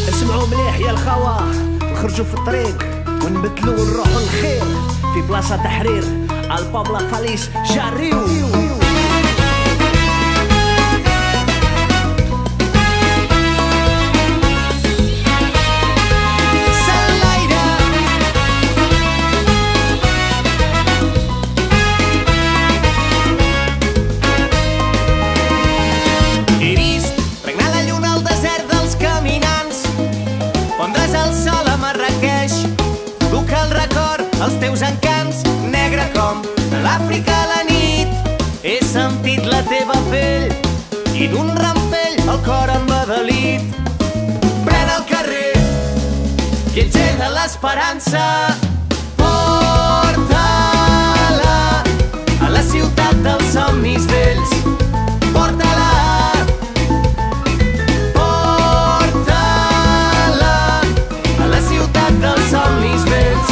اسمعوا مليح يا الخوا، نخرجوا في الطريق ونبدلوا ونروحوا للخير في بلاصة تحرير البابلا فاليس جاريو. Els teus encants, negre com l'Àfrica a la nit. He sentit la teva pell i d'un rampell el cor embadalit. Pren el carrer, guitzer de l'esperança, porta-la a la ciutat dels somnis vells. Porta-la, porta-la a la ciutat dels somnis vells.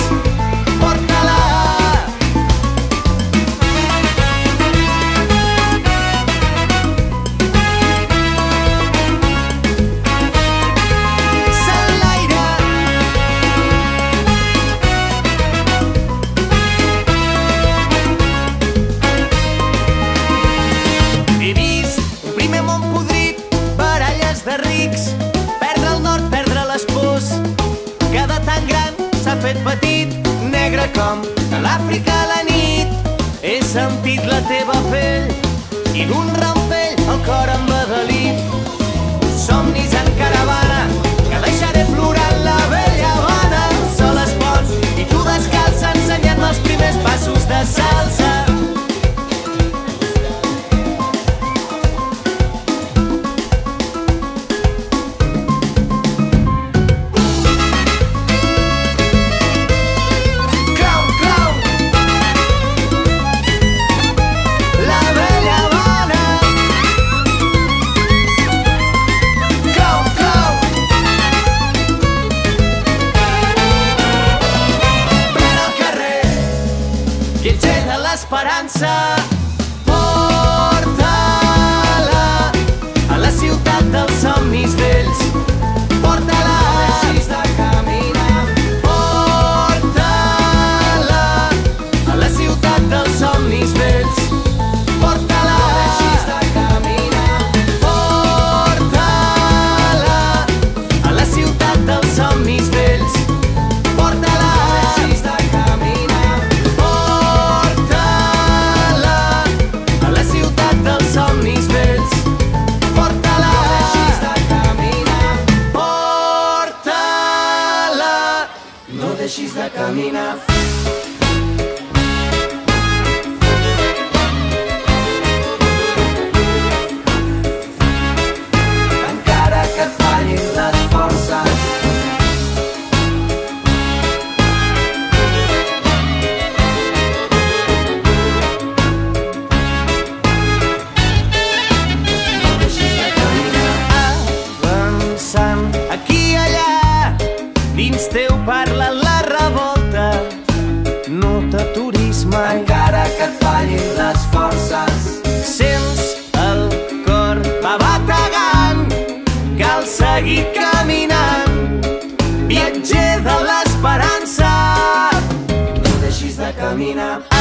De rics, perdre el nord, perdre les pors. Cada tan gran s'ha fet petit, negre com l'Àfrica a la nit. He sentit la teva pell i d'un rampell el cor embadalit. Somnis en caravana, que deixaré plorant la vella Habana. Sol es pon i tu descalça, ensenyant-me els primers passos de salsa. Esperança, porta-la a la ciutat dels somnis vells. Porta-la, deixis de caminar. Porta-la a la ciutat dels somnis vells. Porta-la, deixis de caminar. Porta-la a la ciutat dels somnis vells. Porta-la, deixis de caminar. Dels somnis vells. Porta-la, deixis de caminar. Porta-la, no deixis de caminar. Encara que et fallin les forces, aquí i allà, dins teu parla la revolta. No t'aturis mai, encara que et fallin les forces. Sents el cor va bategant, cal seguir caminant. Viatger de l'esperança, no deixis de caminar.